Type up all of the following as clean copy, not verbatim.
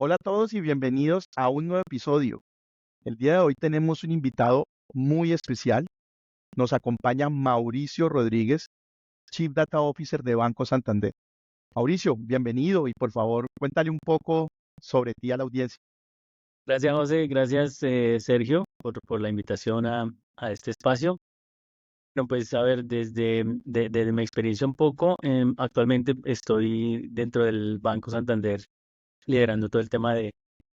Hola a todos y bienvenidos a un nuevo episodio. El día de hoy tenemos un invitado muy especial. Nos acompaña Mauricio Rodríguez, Chief Data Officer de Banco Santander. Mauricio, bienvenido y por favor cuéntale un poco sobre ti a la audiencia. Gracias, José. Gracias, Sergio, por la invitación a este espacio. Bueno, pues a ver, desde mi experiencia un poco, actualmente estoy dentro del Banco Santander liderando todo el tema de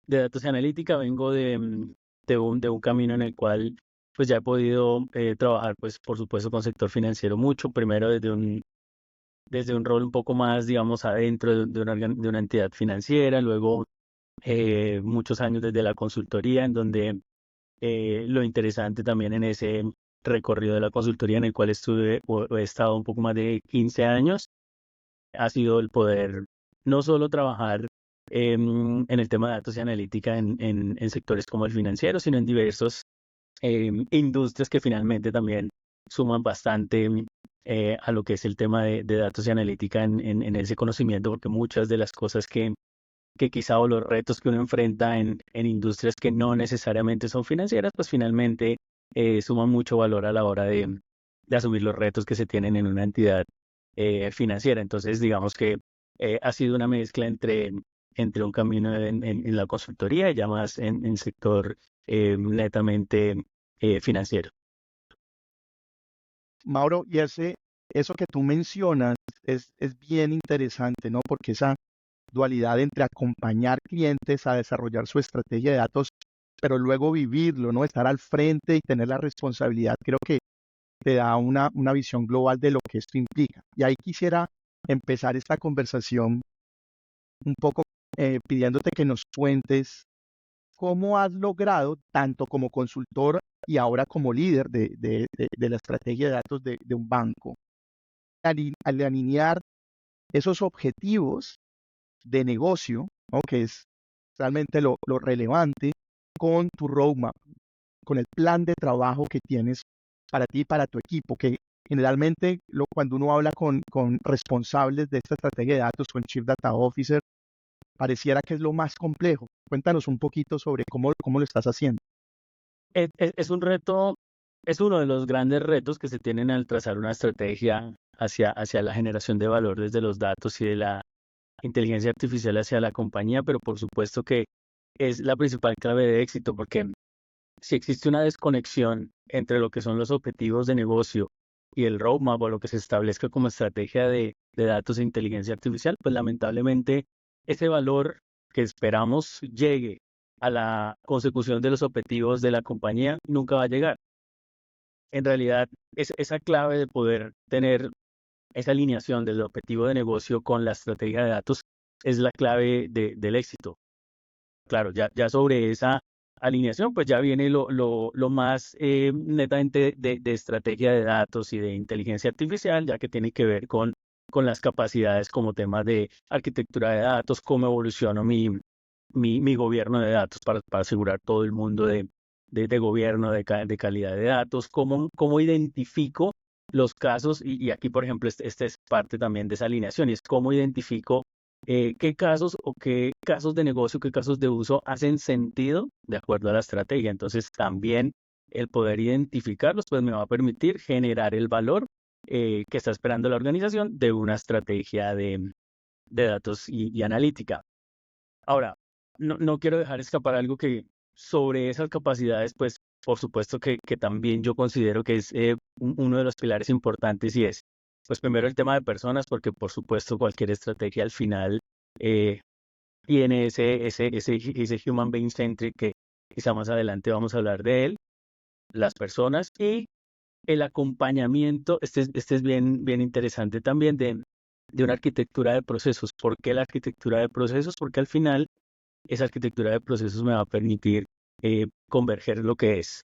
datos y analítica. Vengo de un camino en el cual pues ya he podido trabajar, pues por supuesto, con sector financiero mucho. Primero desde un rol un poco más, digamos, adentro de una entidad financiera, luego muchos años desde la consultoría, en donde lo interesante también en ese recorrido de la consultoría en el cual estuve o he estado un poco más de 15 años, ha sido el poder no solo trabajar en el tema de datos y analítica en sectores como el financiero, sino en diversos industrias que finalmente también suman bastante a lo que es el tema de datos y analítica en ese conocimiento, porque muchas de las cosas que quizá o los retos que uno enfrenta en industrias que no necesariamente son financieras, pues finalmente suman mucho valor a la hora de asumir los retos que se tienen en una entidad financiera. Entonces, digamos que ha sido una mezcla entre un camino en la consultoría y ya más en sector netamente financiero. Mauro, y eso que tú mencionas es bien interesante, ¿no? Porque esa dualidad entre acompañar clientes a desarrollar su estrategia de datos, pero luego vivirlo, ¿no? Estar al frente y tener la responsabilidad, creo que te da una visión global de lo que esto implica. Y ahí quisiera empezar esta conversación un poco pidiéndote que nos cuentes cómo has logrado, tanto como consultor y ahora como líder de la estrategia de datos de un banco, al alinear esos objetivos de negocio, ¿no? Que es realmente lo relevante, con tu roadmap, con el plan de trabajo que tienes para ti y para tu equipo, que generalmente cuando uno habla con responsables de esta estrategia de datos, con Chief Data Officer, pareciera que es lo más complejo. Cuéntanos un poquito sobre cómo lo estás haciendo. Es un reto, es uno de los grandes retos que se tienen al trazar una estrategia hacia la generación de valor desde los datos y de la inteligencia artificial hacia la compañía, pero por supuesto que es la principal clave de éxito, porque si existe una desconexión entre lo que son los objetivos de negocio y el roadmap o lo que se establezca como estrategia de datos e inteligencia artificial, pues lamentablemente ese valor que esperamos llegue a la consecución de los objetivos de la compañía nunca va a llegar. En realidad, esa clave de poder tener esa alineación del objetivo de negocio con la estrategia de datos es la clave del éxito. Claro, ya sobre esa alineación, pues ya viene lo más netamente de estrategia de datos y de inteligencia artificial, ya que tiene que ver con las capacidades como temas de arquitectura de datos, cómo evoluciono mi gobierno de datos para asegurar todo el mundo de gobierno, de calidad de datos, cómo identifico los casos, y aquí, por ejemplo, este es parte también de esa alineación, y es cómo identifico qué casos o qué casos de negocio, qué casos de uso hacen sentido de acuerdo a la estrategia. Entonces, también el poder identificarlos, pues me va a permitir generar el valor que está esperando la organización de una estrategia de datos y analítica. Ahora, no quiero dejar escapar algo que sobre esas capacidades, pues por supuesto que también yo considero que es uno de los pilares importantes y es, pues primero el tema de personas, porque por supuesto cualquier estrategia al final eh, tiene ese human being centric que quizá más adelante vamos a hablar de él, las personas y el acompañamiento, este es bien interesante también de una arquitectura de procesos. ¿Por qué la arquitectura de procesos? Porque al final esa arquitectura de procesos me va a permitir converger lo que es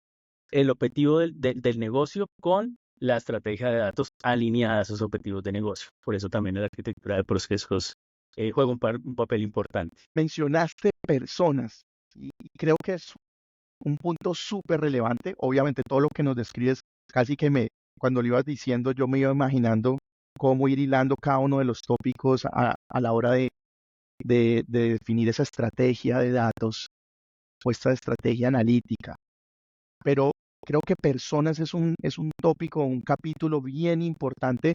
el objetivo del negocio con la estrategia de datos alineada a esos objetivos de negocio. Por eso también la arquitectura de procesos juega un papel importante. Mencionaste personas y creo que es un punto súper relevante. Obviamente todo lo que nos describes, casi que cuando lo ibas diciendo, yo me iba imaginando cómo ir hilando cada uno de los tópicos a la hora de de definir esa estrategia de datos o esta estrategia analítica. Pero creo que personas es un tópico, un capítulo bien importante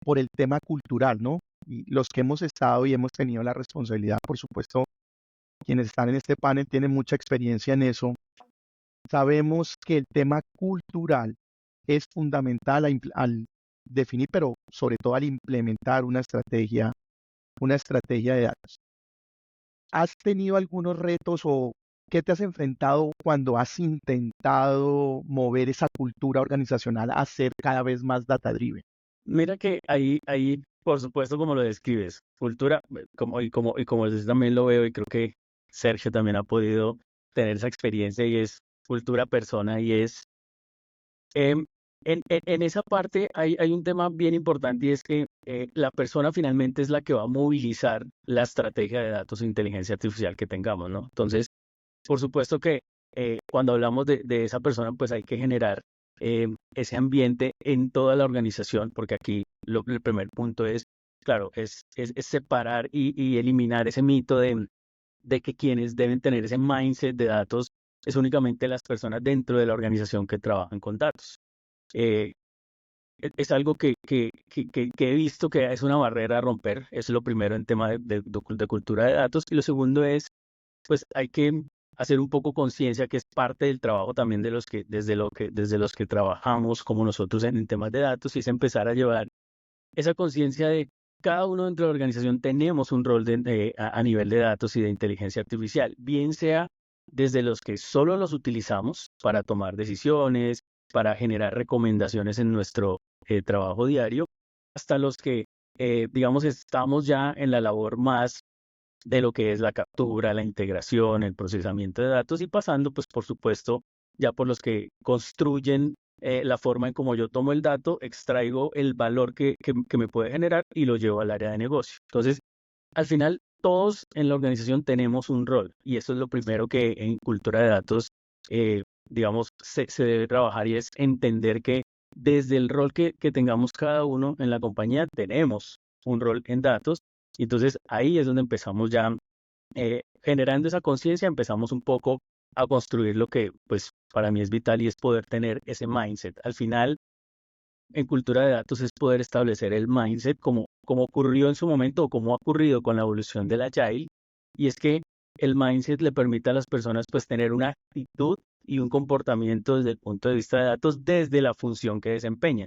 por el tema cultural, ¿no? Y los que hemos estado y hemos tenido la responsabilidad, por supuesto, quienes están en este panel tienen mucha experiencia en eso. Sabemos que el tema cultural es fundamental al definir, pero sobre todo al implementar una estrategia de datos. ¿Has tenido algunos retos o qué te has enfrentado cuando has intentado mover esa cultura organizacional a ser cada vez más data driven? Mira que ahí, por supuesto, como lo describes, cultura, como yo también lo veo y creo que Sergio también ha podido tener esa experiencia y es cultura persona y es, em, en esa parte hay un tema bien importante y es que la persona finalmente es la que va a movilizar la estrategia de datos e inteligencia artificial que tengamos, ¿no? Entonces, por supuesto que cuando hablamos de esa persona, pues hay que generar ese ambiente en toda la organización, porque aquí el primer punto es, claro, es separar y eliminar ese mito de que quienes deben tener ese mindset de datos es únicamente las personas dentro de la organización que trabajan con datos. Eh, es algo que he visto que es una barrera a romper, eso es lo primero en tema de cultura de datos, y lo segundo es pues hay que hacer un poco conciencia que es parte del trabajo también de los que, desde los que trabajamos como nosotros en temas de datos, y es empezar a llevar esa conciencia de cada uno dentro de la organización tenemos un rol a nivel de datos y de inteligencia artificial, bien sea desde los que solo los utilizamos para tomar decisiones, para generar recomendaciones en nuestro trabajo diario, hasta los que, digamos, estamos ya en la labor más de lo que es la captura, la integración, el procesamiento de datos y pasando, pues, por supuesto, ya por los que construyen la forma en cómo yo tomo el dato, extraigo el valor que me puede generar y lo llevo al área de negocio. Entonces, al final, todos en la organización tenemos un rol y eso es lo primero que en cultura de datos, digamos, se debe trabajar y es entender que desde el rol que tengamos cada uno en la compañía, tenemos un rol en datos y entonces ahí es donde empezamos ya generando esa conciencia, empezamos un poco a construir lo que pues para mí es vital y es poder tener ese mindset. Al final, en cultura de datos es poder establecer el mindset como ocurrió en su momento o como ha ocurrido con la evolución del Agile, y es que el mindset le permite a las personas pues tener una actitud y un comportamiento desde el punto de vista de datos desde la función que desempeñan.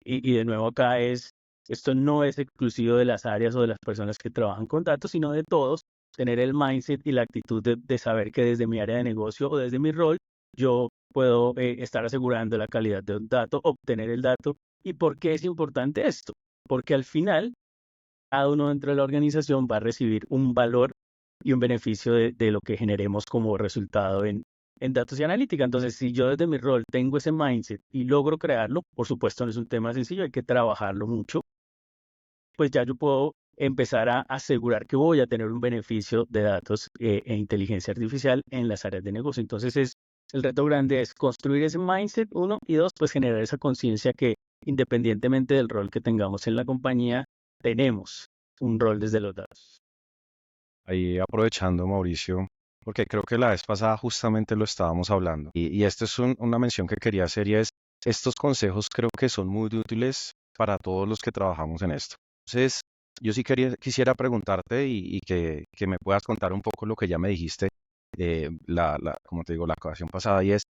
Y de nuevo acá esto no es exclusivo de las áreas o de las personas que trabajan con datos, sino de todos, tener el mindset y la actitud de saber que desde mi área de negocio o desde mi rol, yo puedo estar asegurando la calidad de un dato, obtener el dato. ¿Y por qué es importante esto? Porque al final, cada uno dentro de la organización va a recibir un valor y un beneficio de lo que generemos como resultado en datos y analítica. Entonces, si yo desde mi rol tengo ese mindset y logro crearlo, por supuesto no es un tema sencillo, hay que trabajarlo mucho, pues ya yo puedo empezar a asegurar que voy a tener un beneficio de datos e inteligencia artificial en las áreas de negocio. Entonces, el reto grande es construir ese mindset, uno, y dos, pues generar esa conciencia que independientemente del rol que tengamos en la compañía, tenemos un rol desde los datos. Ahí aprovechando, Mauricio, porque creo que la vez pasada justamente lo estábamos hablando. Y esta es una mención que quería hacer y es, estos consejos creo que son muy útiles para todos los que trabajamos en esto. Entonces, yo sí quisiera preguntarte y que me puedas contar un poco lo que ya me dijiste, como te digo, la ocasión pasada, y es,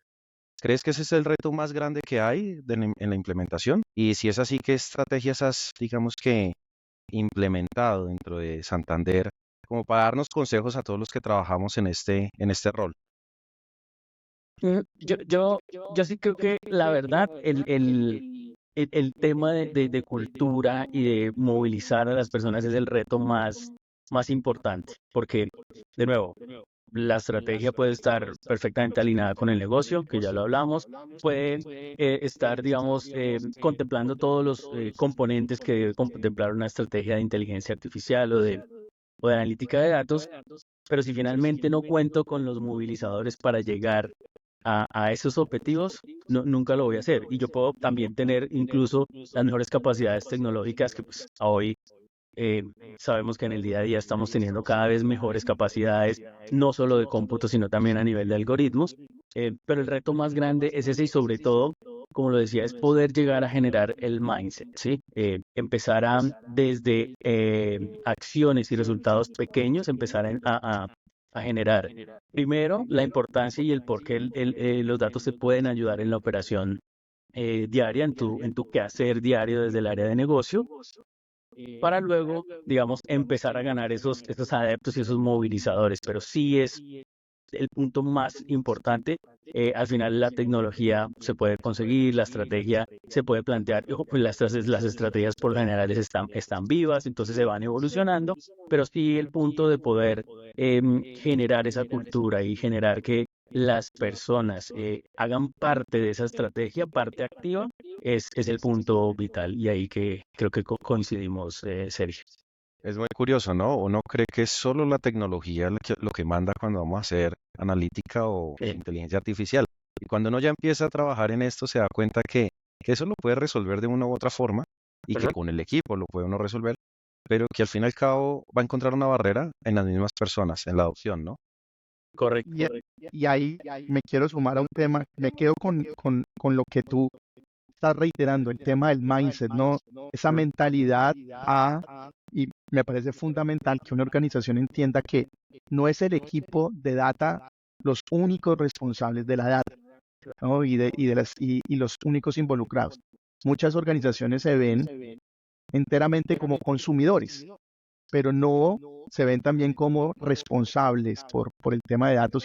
¿crees que ese es el reto más grande que hay en la implementación? Y si es así, ¿qué estrategias has, digamos que, implementado dentro de Santander como para darnos consejos a todos los que trabajamos en este rol? Mm, Yo sí creo que la verdad, el tema de cultura y de movilizar a las personas es el reto más importante, porque, de nuevo, la estrategia puede estar perfectamente alineada con el negocio, que ya lo hablamos, puede estar, digamos, contemplando todos los componentes que debe contemplar una estrategia de inteligencia artificial o de analítica de datos, pero si finalmente no cuento con los movilizadores para llegar a esos objetivos, nunca lo voy a hacer. Y yo puedo también tener incluso las mejores capacidades tecnológicas que pues, hoy Sabemos que en el día a día estamos teniendo cada vez mejores capacidades, no solo de cómputo, sino también a nivel de algoritmos. Pero el reto más grande es ese y sobre todo, como lo decía, es poder llegar a generar el mindset, ¿sí? Empezar desde acciones y resultados pequeños, empezar a generar primero la importancia y el por qué los datos te pueden ayudar en la operación diaria, en tu quehacer diario desde el área de negocio, para luego, digamos, empezar a ganar esos adeptos y esos movilizadores. Pero sí es el punto más importante. Al final la tecnología se puede conseguir, la estrategia se puede plantear, y, ojo, pues las estrategias por lo general están vivas, entonces se van evolucionando, pero sí el punto de poder generar esa cultura y generar que las personas hagan parte de esa estrategia, parte activa, es el punto vital y ahí que creo que coincidimos, Sergio. Es muy curioso, ¿no? Uno cree que es solo la tecnología lo que manda cuando vamos a hacer analítica o inteligencia artificial. Y cuando uno ya empieza a trabajar en esto, se da cuenta que eso lo puede resolver de una u otra forma y que Ujú. con el equipo lo puede uno resolver, pero que al fin y al cabo va a encontrar una barrera en las mismas personas, en la adopción, ¿no? Correcto. Y, y ahí me quiero sumar a un tema, me quedo con lo que tú estás reiterando, el tema del mindset, ¿no? Esa mentalidad y me parece fundamental que una organización entienda que no es el equipo de data los únicos responsables de la data, ¿no? Y los únicos involucrados. Muchas organizaciones se ven enteramente como consumidores, pero no se ven también como responsables por el tema de datos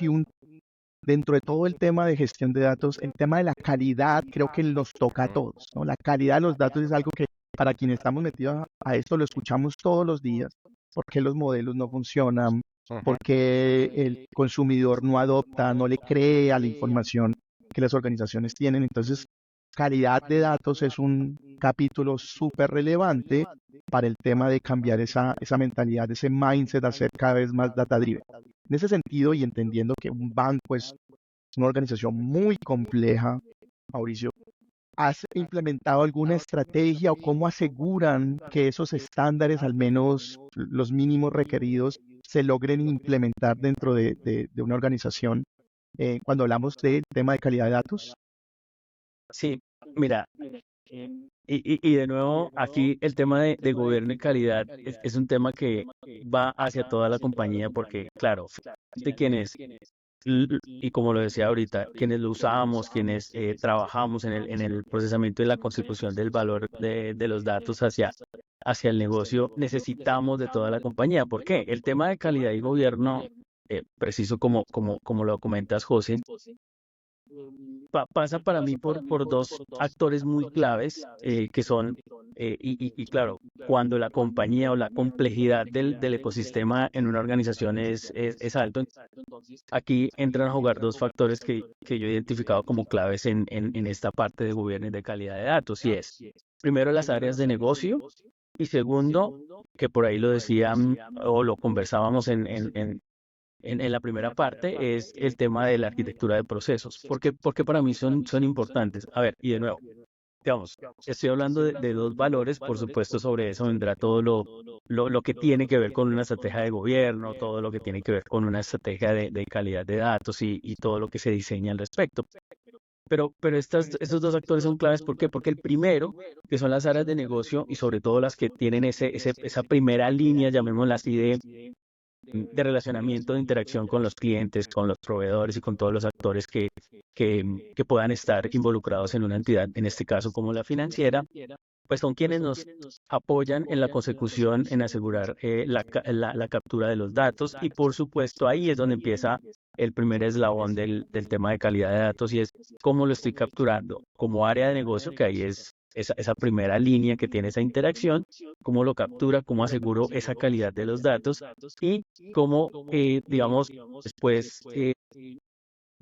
dentro de todo el tema de gestión de datos, el tema de la calidad creo que nos toca a Ujú, todos, ¿no? La calidad de los datos es algo que para quienes estamos metidos a esto lo escuchamos todos los días, por qué los modelos no funcionan, ujú. por qué el consumidor no adopta, no le cree a la información que las organizaciones tienen. Entonces, calidad de datos es un capítulo súper relevante para el tema de cambiar esa mentalidad, ese mindset, a ser cada vez más data driven. En ese sentido, y entendiendo que un banco es una organización muy compleja, Mauricio, ¿has implementado alguna estrategia o cómo aseguran que esos estándares, al menos los mínimos requeridos, se logren implementar dentro de una organización cuando hablamos del tema de calidad de datos? Sí, mira, y de nuevo, aquí el tema de gobierno y calidad es un tema que va hacia toda la compañía porque, claro, de quienes, y como lo decía ahorita, quienes lo usamos, quienes trabajamos en el procesamiento y la consecución del valor de los datos hacia el negocio, necesitamos de toda la compañía. ¿Por qué? El tema de calidad y gobierno, preciso como lo comentas, José, pasa para mí por dos actores muy claves que son, y claro, cuando la compañía o la complejidad del ecosistema en una organización es alto, aquí entran a jugar dos factores que yo he identificado como claves en esta parte de gobierno y de calidad de datos, y es, primero, las áreas de negocio, y segundo, que por ahí lo decían o lo conversábamos en la primera parte, es el tema de la arquitectura de procesos. Porque para mí son importantes. A ver, y de nuevo, digamos, estoy hablando de dos valores, por supuesto, sobre eso vendrá todo lo que tiene que ver con una estrategia de gobierno, todo lo que tiene que ver con una estrategia de calidad de datos y todo lo que se diseña al respecto. Pero estos dos actores son claves, ¿por qué? Porque el primero, que son las áreas de negocio y sobre todo las que tienen esa primera línea, llamémosla así, de relacionamiento, de interacción con los clientes, con los proveedores y con todos los actores que puedan estar involucrados en una entidad, en este caso como la financiera, pues son quienes nos apoyan en la consecución, en asegurar la captura de los datos y por supuesto ahí es donde empieza el primer eslabón del tema de calidad de datos y es cómo lo estoy capturando como área de negocio, que ahí es esa primera línea que tiene esa interacción, cómo lo captura, cómo aseguro esa calidad de los datos y cómo, digamos, después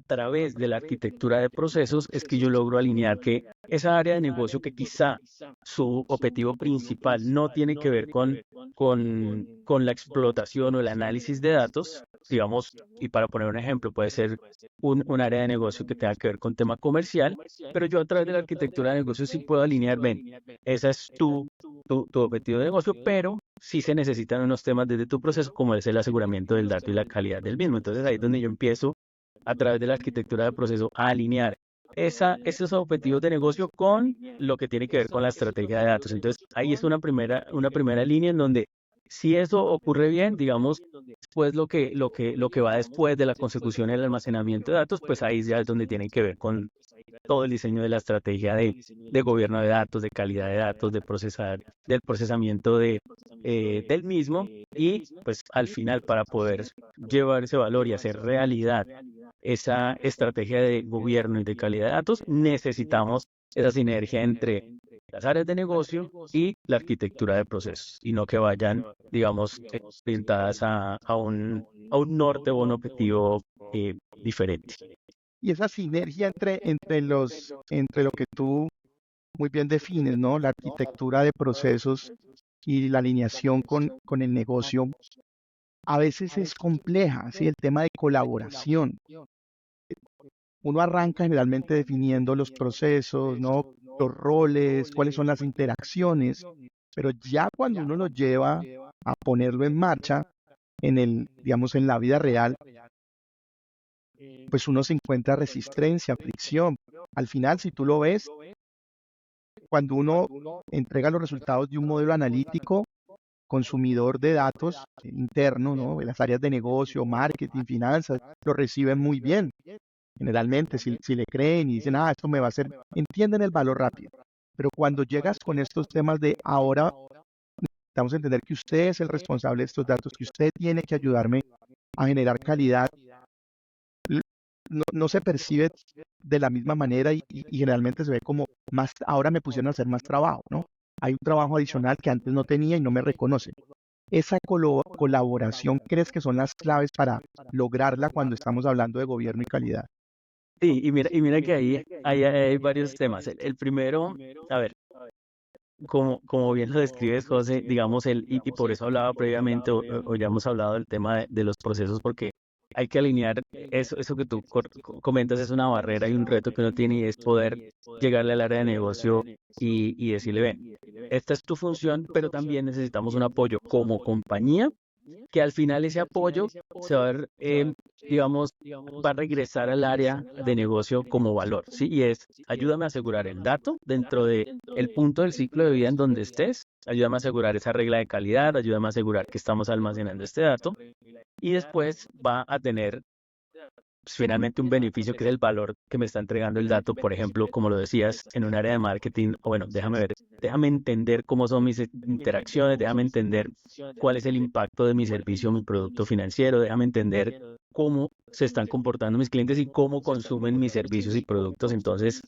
través de la arquitectura de procesos es que yo logro alinear que esa área de negocio que quizá su objetivo principal no tiene que ver con la explotación o el análisis de datos, digamos, y para poner un ejemplo, puede ser un área de negocio que tenga que ver con tema comercial, pero yo a través de la arquitectura de negocio sí puedo alinear, ven, ese es tu objetivo de negocio, pero sí se necesitan unos temas desde tu proceso, como es el aseguramiento del dato y la calidad del mismo. Entonces ahí es donde yo empiezo a través de la arquitectura de proceso a alinear esos objetivos de negocio con lo que tiene que ver con la estrategia de datos. Entonces ahí es una primera línea en donde si eso ocurre bien, digamos, pues lo que va después de la consecución y el almacenamiento de datos, pues ahí ya es donde tiene que ver con todo el diseño de la estrategia de gobierno de datos, de calidad de datos, del procesamiento del mismo y pues al final para poder llevar ese valor y hacer realidad esa estrategia de gobierno y de calidad de datos, necesitamos esa sinergia entre las áreas de negocio y la arquitectura de procesos y no que vayan, digamos, orientadas a un norte o un objetivo diferente. Y esa sinergia entre lo que tú muy bien defines, ¿no? La arquitectura de procesos y la alineación con el negocio, a veces es compleja, ¿sí? El tema de colaboración. Uno arranca generalmente definiendo los procesos, ¿no? Los roles, cuáles son las interacciones, pero ya cuando uno lo lleva a ponerlo en marcha, digamos, en la vida real, pues uno se encuentra resistencia, fricción. Al final, si tú lo ves, cuando uno entrega los resultados de un modelo analítico, consumidor de datos interno, ¿no? En las áreas de negocio, marketing, finanzas, lo reciben muy bien. Generalmente, si le creen y dicen, esto me va a hacer, entienden el valor rápido. Pero cuando llegas con estos temas de ahora, necesitamos entender que usted es el responsable de estos datos, que usted tiene que ayudarme a generar calidad, no se percibe de la misma manera y generalmente se ve como más, ahora me pusieron a hacer más trabajo, ¿no? Hay un trabajo adicional que antes no tenía y no me reconocen. ¿Esa colaboración crees que son las claves para lograrla cuando estamos hablando de gobierno y calidad? Sí, y mira que ahí hay varios temas. El primero, a ver, como bien lo describes, José, digamos, y por eso hablaba previamente, o ya hemos hablado del tema de los procesos, porque hay que alinear eso que tú comentas, es una barrera y un reto que uno tiene y es poder llegarle al área de negocio y decirle, ven, esta es tu función, pero también necesitamos un apoyo como compañía que al final ese apoyo se va a ver, digamos, va a regresar al área de negocio como valor, ¿sí? Y es, ayúdame a asegurar el dato dentro de el punto del ciclo de vida en donde estés, ayúdame a asegurar esa regla de calidad, ayúdame a asegurar que estamos almacenando este dato y después va a tener finalmente un beneficio que es el valor que me está entregando el dato, por ejemplo, como lo decías, en un área de marketing, o bueno, déjame ver, déjame entender cómo son mis interacciones, déjame entender cuál es el impacto de mi servicio, mi producto financiero, déjame entender cómo se están comportando mis clientes y cómo consumen mis servicios y productos. Entonces,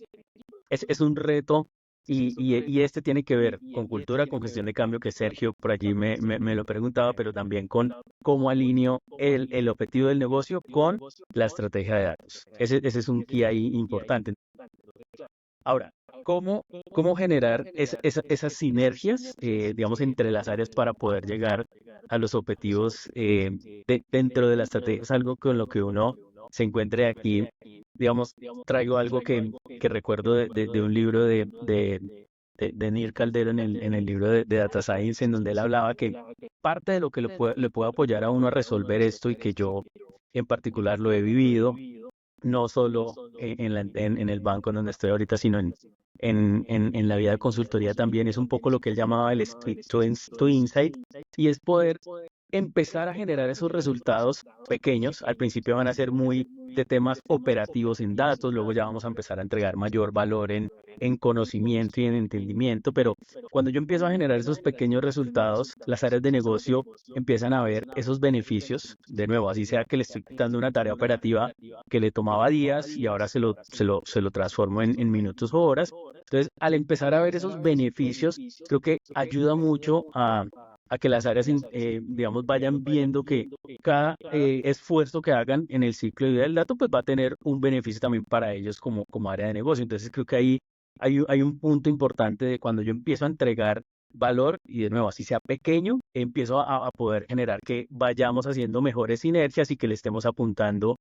es un reto y este tiene que ver con cultura, con gestión de cambio, que Sergio por allí me lo preguntaba, pero también con cómo alineo el objetivo del negocio con la estrategia de datos. Ese es un key ahí importante. Ahora, ¿cómo generar esas sinergias, digamos, entre las áreas para poder llegar a los objetivos dentro de la estrategia? Es algo con lo que uno se encuentre aquí, digamos, traigo algo que recuerdo de un libro de Neil Caldero en el libro de Data Science, en donde él hablaba que parte de lo que le puede apoyar a uno a resolver esto y que yo en particular lo he vivido, no solo en el banco en donde estoy ahorita, sino en la vida de consultoría también, es un poco lo que él llamaba el Speed to Insight, y es poder empezar a generar esos resultados pequeños. Al principio van a ser muy de temas operativos en datos, luego ya vamos a empezar a entregar mayor valor en conocimiento y en entendimiento, pero cuando yo empiezo a generar esos pequeños resultados, las áreas de negocio empiezan a ver esos beneficios, de nuevo, así sea que le estoy dando una tarea operativa que le tomaba días y ahora se lo transformo en minutos o horas. Entonces, al empezar a ver esos beneficios, creo que ayuda mucho a que las áreas, digamos, vayan viendo que cada esfuerzo que hagan en el ciclo de vida del dato, pues va a tener un beneficio también para ellos como área de negocio. Entonces creo que ahí hay un punto importante de cuando yo empiezo a entregar valor, y de nuevo, así sea pequeño, empiezo a poder generar que vayamos haciendo mejores sinergias y que le estemos apuntando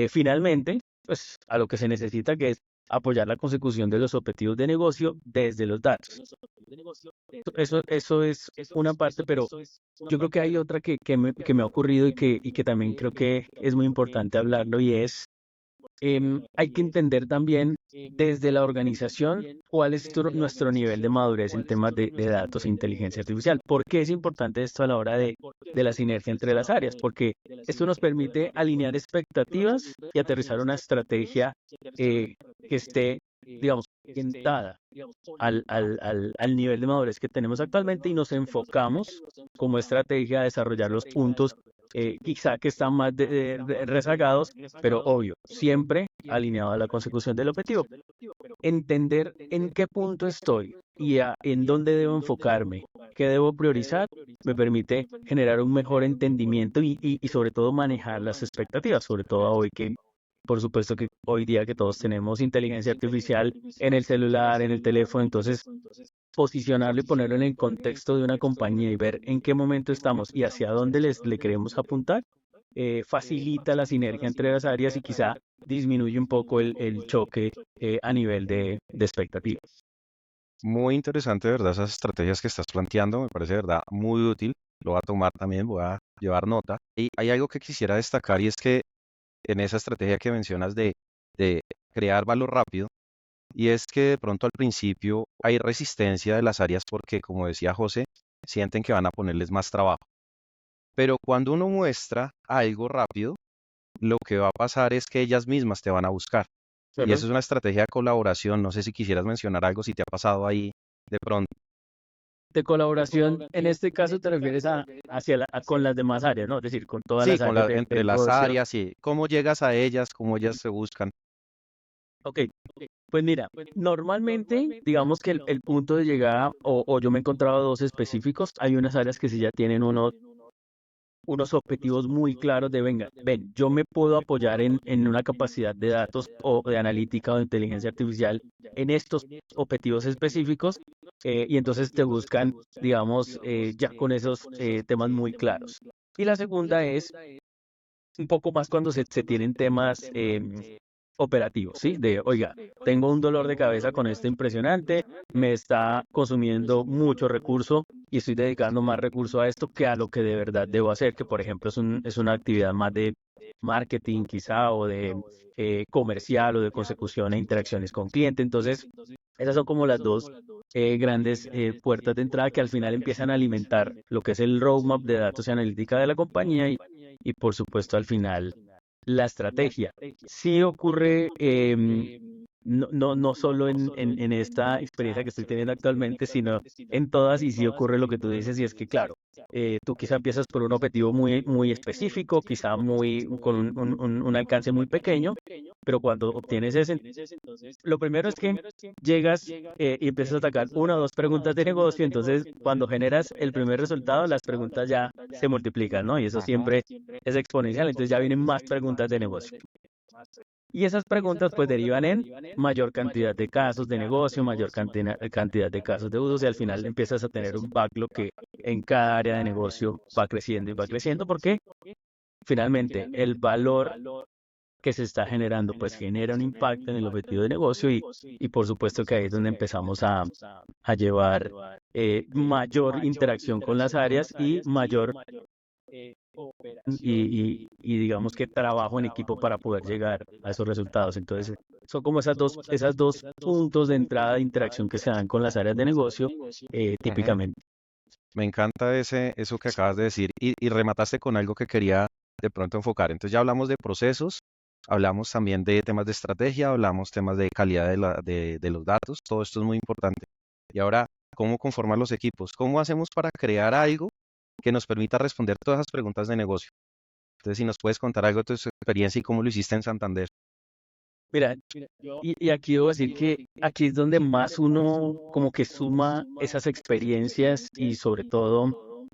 finalmente, pues, a lo que se necesita, que es apoyar la consecución de los objetivos de negocio desde los datos. Eso es una parte, pero yo creo que hay otra que me ha ocurrido y que también creo que es muy importante hablarlo, y es hay que entender también desde la organización cuál es nuestro nivel de madurez en temas de datos e inteligencia artificial. ¿Por qué es importante esto a la hora de la sinergia entre las áreas? Porque esto nos permite alinear expectativas y aterrizar una estrategia que esté, digamos, orientada al nivel de madurez que tenemos actualmente, y nos enfocamos como estrategia a desarrollar los puntos quizá que están más rezagados, pero obvio, siempre alineado a la consecución del objetivo. Entender en qué punto estoy y en dónde debo enfocarme, qué debo priorizar, me permite generar un mejor entendimiento y sobre todo manejar las expectativas, sobre todo hoy que, por supuesto que hoy día que todos tenemos inteligencia artificial en el celular, en el teléfono, entonces posicionarlo y ponerlo en el contexto de una compañía y ver en qué momento estamos y hacia dónde le queremos apuntar, facilita la sinergia entre las áreas y quizá disminuye un poco el choque a nivel de expectativas. Muy interesante, de verdad, esas estrategias que estás planteando, me parece, de verdad, muy útil. Lo voy a tomar también, voy a llevar nota. Y hay algo que quisiera destacar y es que en esa estrategia que mencionas de crear valor rápido, y es que de pronto al principio hay resistencia de las áreas porque, como decía José, sienten que van a ponerles más trabajo. Pero cuando uno muestra algo rápido, lo que va a pasar es que ellas mismas te van a buscar. Y eso es una estrategia de colaboración. No sé si quisieras mencionar algo, si te ha pasado ahí de pronto. De colaboración, en este caso te refieres con las demás áreas, ¿no? Es decir, con todas Sí, las áreas de entre las negocio. áreas y cómo llegas a ellas, cómo ellas se buscan. Ok, pues mira, normalmente digamos que el punto de llegada, o yo me he encontrado dos específicos. Hay unas áreas que sí ya tienen unos objetivos muy claros de, venga, ven, yo me puedo apoyar en una capacidad de datos o de analítica o de inteligencia artificial en estos objetivos específicos, y entonces te buscan, digamos, ya con esos temas muy claros. Y la segunda es un poco más cuando se tienen temas operativos, ¿sí? De, oiga, tengo un dolor de cabeza con esto impresionante, me está consumiendo mucho recurso y estoy dedicando más recurso a esto que a lo que de verdad debo hacer, que por ejemplo es una actividad más de marketing quizá, o de comercial, o de consecución e interacciones con cliente. Entonces, esas son como las dos grandes puertas de entrada que al final empiezan a alimentar lo que es el roadmap de datos y analítica de la compañía, y por supuesto al final la estrategia. Sí ocurre, no solo en esta experiencia que estoy teniendo actualmente, sino en todas, y sí ocurre lo que tú dices, y es que, claro, tú quizá empiezas por un objetivo muy específico, quizá con un alcance muy pequeño, pero cuando obtienes ese, lo primero es que llegas y empiezas a atacar una o dos preguntas de negocio. Entonces cuando generas el primer resultado, las preguntas ya se multiplican, ¿no? Y eso siempre es exponencial, entonces ya vienen más preguntas de negocio. Y esas preguntas pues derivan en mayor cantidad de casos de negocio, mayor cantidad de casos de usos, y al final empiezas a tener un backlog que en cada área de negocio va creciendo y va creciendo, porque finalmente el valor que se está generando pues genera un impacto en el objetivo de negocio, y por supuesto que ahí es donde empezamos a llevar mayor interacción con las áreas y mayor y digamos que trabajo en equipo para poder llegar a esos resultados. Entonces, son como esas dos puntos de entrada de interacción que se dan con las áreas de negocio Ujú. típicamente. Me encanta eso que acabas de decir y remataste con algo que quería de pronto enfocar. Entonces ya hablamos de procesos, hablamos también de temas de estrategia, hablamos temas de calidad de los datos, todo esto es muy importante. Y ahora, ¿cómo conformar los equipos? ¿Cómo hacemos para crear algo que nos permita responder todas esas preguntas de negocio? Entonces, si nos puedes contar algo de tu experiencia y cómo lo hiciste en Santander. Mira, y aquí debo decir que aquí es donde más uno como que suma esas experiencias, y sobre todo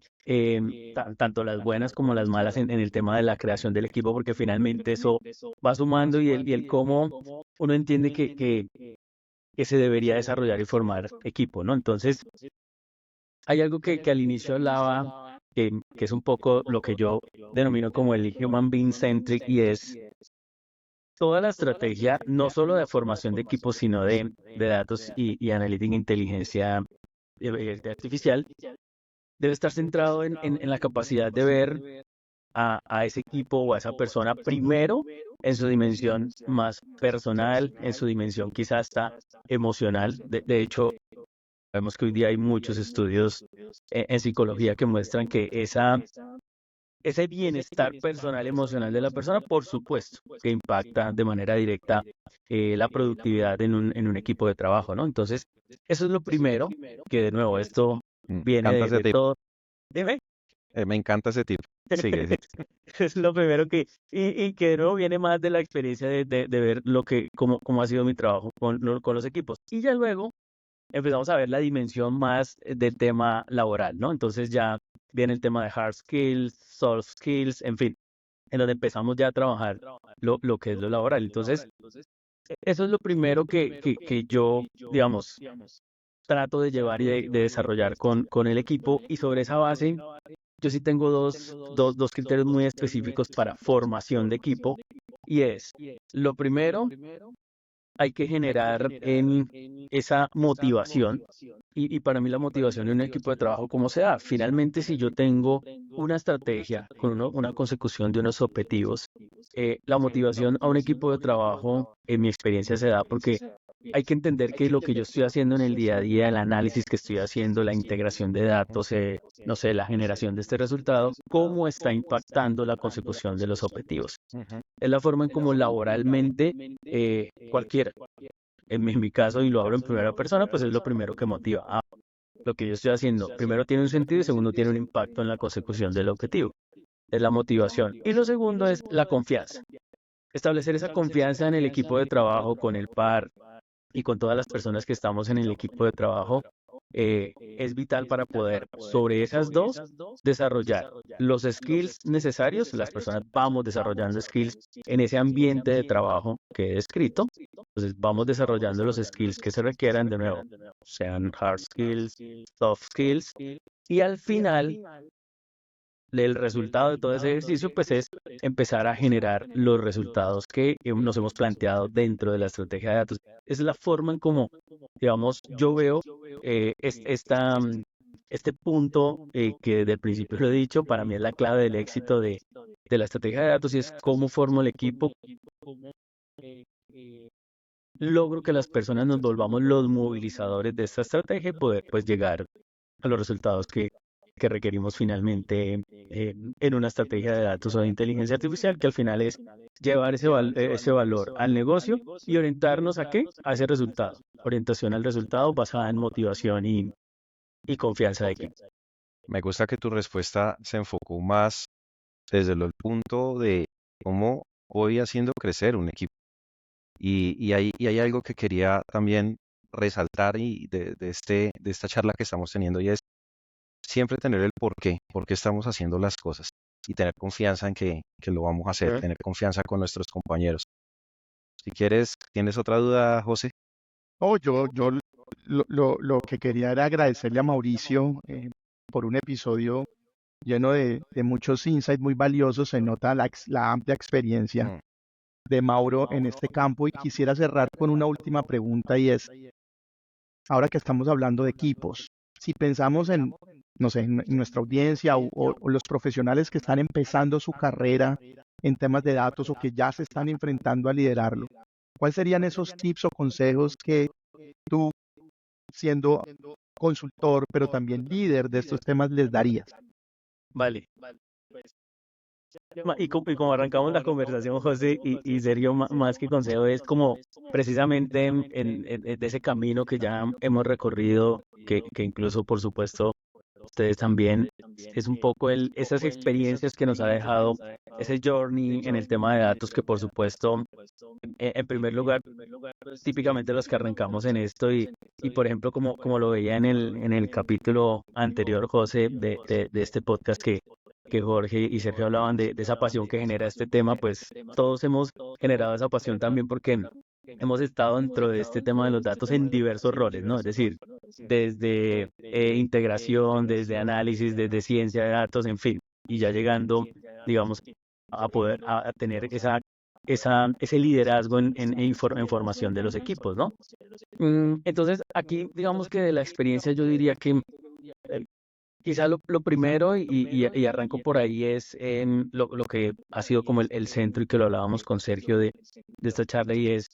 tanto las buenas como las malas en el tema de la creación del equipo, porque finalmente eso va sumando y el cómo uno entiende que se debería desarrollar y formar equipo, ¿no? Entonces, hay algo que al inicio hablaba, que es un poco lo que yo denomino como el Human Being Centric, y es toda la estrategia, no solo de formación de equipos, sino de datos y analítica e inteligencia artificial, debe estar centrado en la capacidad de ver a ese equipo o a esa persona primero en su dimensión más personal, en su dimensión quizás hasta emocional. De hecho, vemos que hoy día hay muchos estudios en psicología que muestran que ese bienestar personal emocional de la persona, por supuesto, que impacta de manera directa la productividad en un equipo de trabajo, ¿no? Entonces, eso es lo primero, que de nuevo esto Me viene encanta de, ese de tip. todo. Dime. Me encanta ese tip. Sigue, sigue. Es lo primero y que de nuevo viene más de la experiencia de ver cómo ha sido mi trabajo con los equipos. Y ya luego empezamos a ver la dimensión más del tema laboral, ¿no? Entonces ya viene el tema de hard skills, soft skills, en fin, en donde empezamos ya a trabajar lo que es lo laboral. Entonces, eso es lo primero que yo, digamos, trato de llevar y de desarrollar con el equipo, y sobre esa base yo sí tengo dos criterios muy específicos para formación de equipo, y es, lo primero, hay que generar en esa motivación, y para mí la motivación en un equipo de trabajo, ¿cómo se da? Finalmente, si yo tengo una estrategia con una consecución de unos objetivos, la motivación a un equipo de trabajo, en mi experiencia, se da porque hay que entender que lo que yo estoy haciendo en el día a día, el análisis que estoy haciendo, la integración de datos, no sé, la generación de este resultado, cómo está impactando la consecución de los objetivos. Ujú. Es la forma en cómo laboralmente cualquiera, en mi caso, y lo hablo en primera persona, pues es lo primero que motiva. Lo que yo estoy haciendo, primero tiene un sentido y segundo tiene un impacto en la consecución del objetivo. Es la motivación. Y lo segundo es la confianza. Establecer esa confianza en el equipo de trabajo, con el par y con todas las personas que estamos en el equipo de trabajo, es vital para poder, sobre esas dos, desarrollar los skills necesarios. Las personas vamos desarrollando skills en ese ambiente de trabajo que he descrito. Entonces, vamos desarrollando los skills que se requieran, de nuevo, sean hard skills, soft skills, y al final el resultado de todo ese ejercicio, pues, es empezar a generar los resultados que nos hemos planteado dentro de la estrategia de datos. Es la forma en cómo, digamos, yo veo este punto, que desde el principio lo he dicho, para mí es la clave del éxito de la estrategia de datos, y es cómo formo el equipo, logro que las personas nos volvamos los movilizadores de esta estrategia y poder, pues, llegar a los resultados que requerimos finalmente en una estrategia de datos o de inteligencia artificial, que al final es llevar ese valor al negocio y orientarnos ¿a qué? A ese resultado. Orientación al resultado basada en motivación y confianza de equipo. Me gusta que tu respuesta se enfocó más desde el punto de cómo voy haciendo crecer un equipo. Y hay algo que quería también resaltar de esta charla que estamos teniendo, y es siempre tener el por qué estamos haciendo las cosas, y tener confianza en que lo vamos a hacer, Ujú. tener confianza con nuestros compañeros. Si quieres, ¿tienes otra duda, José? Oh, yo lo que quería era agradecerle a Mauricio por un episodio lleno de muchos insights muy valiosos. Se nota la amplia experiencia Mm, de Mauro en este campo, y quisiera cerrar con una última pregunta, y es, ahora que estamos hablando de equipos, si pensamos en, no sé, en nuestra audiencia o los profesionales que están empezando su carrera en temas de datos o que ya se están enfrentando a liderarlo, ¿cuáles serían esos tips o consejos que tú, siendo consultor, pero también líder de estos temas, les darías? Vale. Y como arrancamos la conversación, José, y Sergio, más que consejo, es como precisamente de ese camino que ya hemos recorrido, que incluso, por supuesto, ustedes también, es un poco esas experiencias que nos ha dejado ese journey en el tema de datos que por supuesto, en primer lugar, típicamente los que arrancamos en esto y por ejemplo, como lo veía en el capítulo anterior, José, de este podcast que Jorge y Sergio hablaban de esa pasión que genera este tema, pues todos hemos generado esa pasión también porque hemos estado dentro de este tema de los datos en diversos roles, ¿no? Es decir, desde integración, desde análisis, desde ciencia de datos, en fin, y ya llegando, digamos, a poder a tener ese liderazgo en formación de los equipos, ¿no? Entonces, aquí, digamos que de la experiencia yo diría que quizá lo primero, y arranco por ahí, es lo que ha sido como el centro y que lo hablábamos con Sergio de esta charla, y es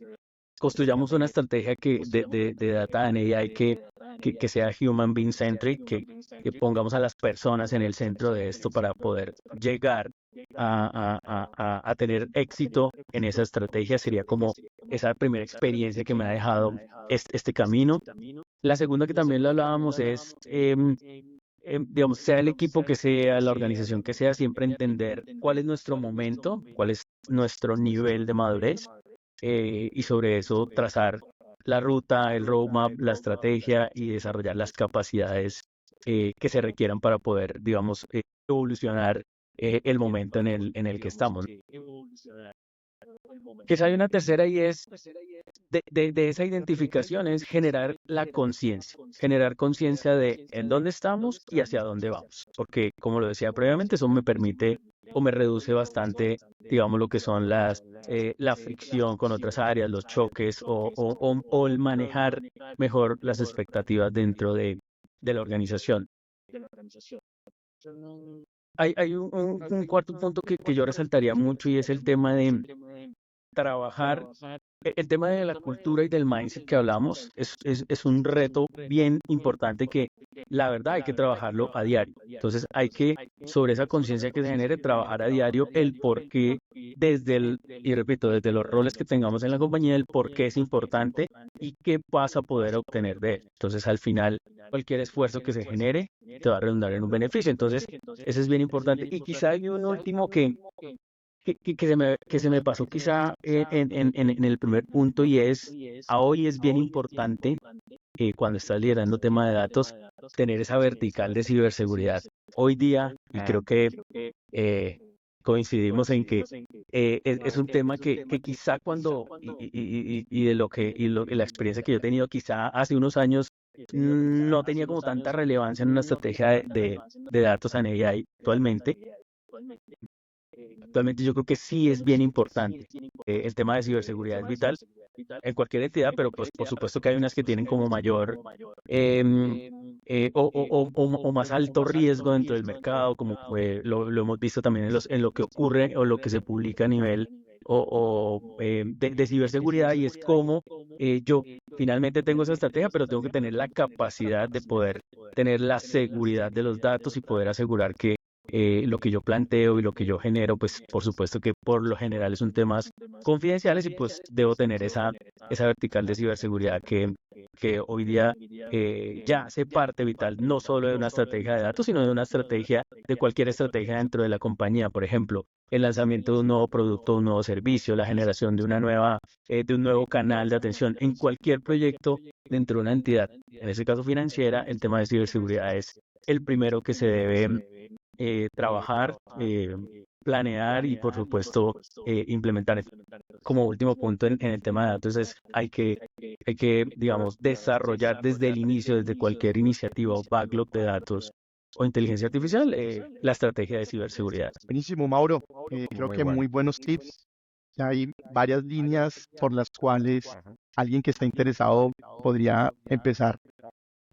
construyamos una estrategia de data and AI que sea human being centric, que pongamos a las personas en el centro de esto para poder llegar a tener éxito en esa estrategia. Sería como esa primera experiencia que me ha dejado este camino. La segunda que también lo hablábamos es, digamos, sea el equipo que sea, la organización que sea, siempre entender cuál es nuestro momento, cuál es nuestro nivel de madurez, y sobre eso trazar la ruta, el roadmap, la estrategia y desarrollar las capacidades que se requieran para poder, digamos, evolucionar el momento en el que estamos. Quizá hay una tercera, y es de esa identificación es generar conciencia de en dónde estamos y hacia dónde vamos, porque como lo decía previamente, eso me permite o me reduce bastante, digamos, lo que son la fricción con otras áreas, los choques o el manejar mejor las expectativas dentro de la organización. Hay un cuarto punto que yo resaltaría mucho, y es el tema de trabajar. El tema de la cultura y del mindset que hablamos es un reto bien importante que la verdad hay que trabajarlo a diario. Entonces hay que, sobre esa conciencia que se genere, trabajar a diario el por qué, y repito, desde los roles que tengamos en la compañía, el por qué es importante y qué vas a poder obtener de él. Entonces al final, cualquier esfuerzo que se genere te va a redundar en un beneficio. Entonces, eso es bien importante. Y quizá hay un último que se me pasó quizá en el primer punto, y es, a hoy es bien importante, cuando estás liderando tema de datos, tener esa vertical de ciberseguridad. Hoy día, y creo que eh, coincidimos en que es un tema que quizá cuando, y de lo que, y la experiencia que yo he tenido, quizá hace unos años no tenía como tanta relevancia en una estrategia de datos en AI actualmente. Actualmente yo creo que sí es bien importante. El tema de ciberseguridad es vital en cualquier entidad, pero pues por supuesto que hay unas que tienen como mayor o más alto riesgo dentro del mercado, como lo hemos visto también en lo que ocurre o lo que se publica a nivel de ciberseguridad, y es como yo finalmente tengo esa estrategia, pero tengo que tener la capacidad de poder tener la seguridad de los datos y poder asegurar que lo que yo planteo y lo que yo genero, pues por supuesto que por lo general son temas confidenciales, y pues debo tener esa vertical de ciberseguridad que hoy día ya hace parte vital no solo de una estrategia de datos, sino de una estrategia, de cualquier estrategia dentro de la compañía. Por ejemplo, el lanzamiento de un nuevo producto, un nuevo servicio, la generación de de un nuevo canal de atención en cualquier proyecto dentro de una entidad, en este caso financiera. El tema de ciberseguridad es el primero que se debe trabajar, planear y por supuesto implementar. Como último punto en el tema de datos es hay que, digamos, desarrollar desde el inicio, desde cualquier iniciativa o backlog de datos o inteligencia artificial, la estrategia de ciberseguridad. Buenísimo, Mauro. Creo Muy que bueno. muy buenos tips. Ya hay varias líneas por las cuales alguien que está interesado podría empezar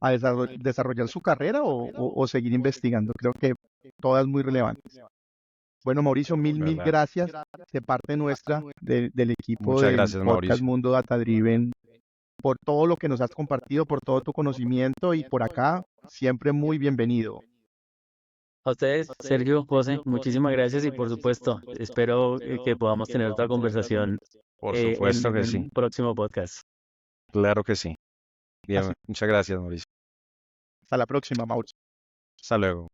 a desarrollar su carrera o seguir investigando. Creo que todas muy relevantes. Bueno, Mauricio, mil ¿Verdad? gracias de parte nuestra, del equipo Muchas del gracias, podcast Mauricio. Mundo Data Driven, por todo lo que nos has compartido, por todo tu conocimiento, y por acá, siempre muy bienvenido. A ustedes, Sergio, José, muchísimas gracias, y por supuesto, espero que podamos tener otra conversación Por supuesto en que sí. el próximo podcast. Claro que sí. Bien, Así, muchas gracias, Mauricio. hasta la próxima, Mauricio. Hasta luego.